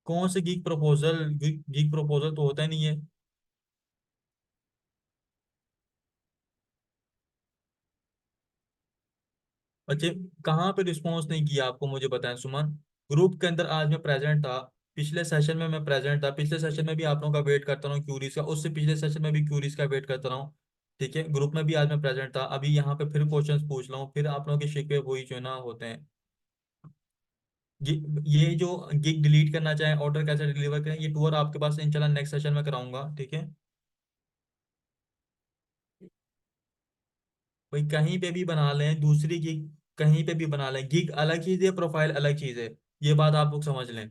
कौन से गिग प्रपोजल, गिग प्रपोजल तो होता ही नहीं है। बच्चे कहाँ पे रिस्पॉन्स नहीं किया आपको मुझे बताएं सुमन। ग्रुप के अंदर आज मैं प्रेजेंट था, पिछले सेशन में मैं प्रेजेंट था, पिछले सेशन में भी आप लोगों का वेट करता रहा हूँ क्यूरीज का, उससे पिछले सेशन में भी क्यूरीज का वेट करता रहा हूँ। ठीक है, ग्रुप में भी आज मैं प्रेजेंट था, अभी यहाँ पे फिर क्वेश्चंस पूछ रहा हूँ, फिर आप लोगों के शिकवे वही जो है ना होते हैं। ये जो गिग डिलीट करना चाहे, ऑर्डर कैसे डिलीवर करें, ये टूर आपके पास इंशाल्लाह नेक्स्ट सेशन में कराऊंगा। ठीक है भाई, कहीं पे भी बना लें दूसरी गिग, कहीं पे भी बना लें, गिग अलग चीज है, प्रोफाइल अलग चीज है, ये बात आप लोग समझ लें।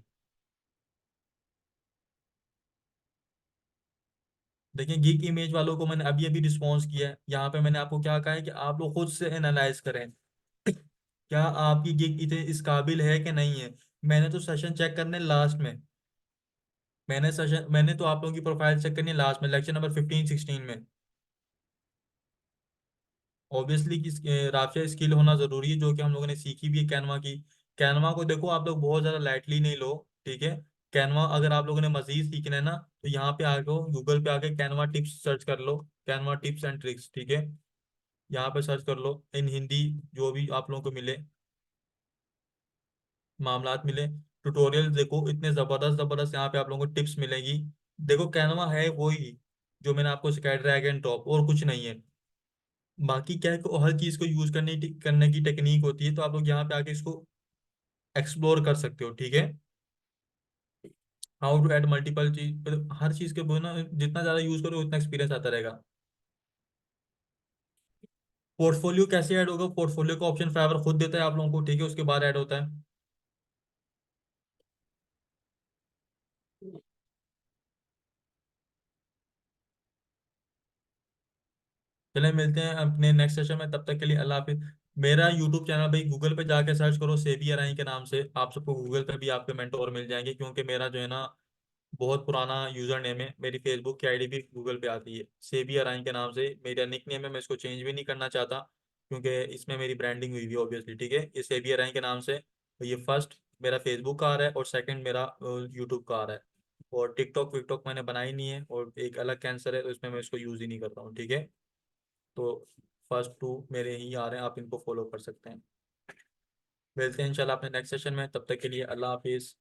देखिए, गिग इमेज वालों को मैंने अभी अभी रिस्पॉन्स किया है, यहाँ पे मैंने आपको क्या कहा है कि आप लोग खुद से एनालाइज करें क्या आपकी गिग इतने इस काबिल है कि नहीं है। मैंने तो सेशन चेक करने लास्ट में, मैंने तो आप लोगों की प्रोफाइल चेक करनी लास्ट में, लेक्चर नंबर 15 16 में। ऑब्वियसली कि राफिया स्किल होना जरूरी है, जो कि हम लोगों ने सीखी भी है कैनवा की। कैनवा को देखो आप लोग बहुत ज्यादा लाइटली नहीं लो। ठीक है, कैनवा अगर आप लोगों ने मजीद सीखना है ना, तो यहाँ पे आके गूगल पे आके कैनवा टिप्स सर्च कर लो, कैनवा टिप्स एंड ट्रिक्स, ठीक है। यहाँ पे सर्च कर लो इन हिंदी, जो भी आप लोगों को मिले, मामलात मिले, ट्यूटोरियल देखो, इतने जबरदस्त जबरदस्त यहाँ पे आप लोगों को टिप्स मिलेगी। देखो कैनवा है वही जो मैंने आपको सिखाया, ड्रैग एंड ड्रॉप, और कुछ नहीं है। बाकी क्या है कि हर चीज को यूज करने की टेक्निक होती है, तो आप लोग यहाँ पे आके इसको एक्सप्लोर कर सकते हो, ठीक है। हाउ टू ऐड मल्टीपल चीज, मतलब हर चीज के वो ना, जितना ज्यादा यूज करो उतना एक्सपीरियंस आता रहेगा। पोर्टफोलियो कैसे ऐड होगा, पोर्टफोलियो का ऑप्शन फाइवर खुद देता है आप लोगों को, ठीक है, उसके बाद ऐड होता है। चले मिलते हैं अपने नेक्स्ट सेशन में, तब तक के लिए अल्लाह हाफिज। मेरा यूट्यूब चैनल भाई गूगल पे जाके सर्च करो, सेवियर आई के नाम से, आप सबको गूगल पे भी आपके मेंटोर मिल जाएंगे, क्योंकि मेरा जो है ना बहुत पुराना यूजर नेम है, मेरी फेसबुक की आईडी भी गूगल पे आती है, सेवियर आई के नाम से मेरा निक नेम है, मैं इसको चेंज भी नहीं करना चाहता, क्योंकि इसमें मेरी ब्रांडिंग हुई हुई है ऑब्वियसली, ठीक है। ये सेवियर आई के नाम से, तो ये फर्स्ट मेरा फेसबुक का आ रहा है, और सेकंड मेरा यूट्यूब का आ रहा है। और टिकटॉक विकटॉक मैंने बनाई नहीं है, और एक अलग कैंसर है, तो इसमें मैं इसको यूज ही नहीं करता हूँ, ठीक है। तो फर्स्ट टू मेरे ही आ रहे हैं, आप इनको फॉलो कर सकते हैं। मिलते हैं इंशाल्लाह अपने नेक्स्ट सेशन में, तब तक के लिए अल्लाह हाफिज।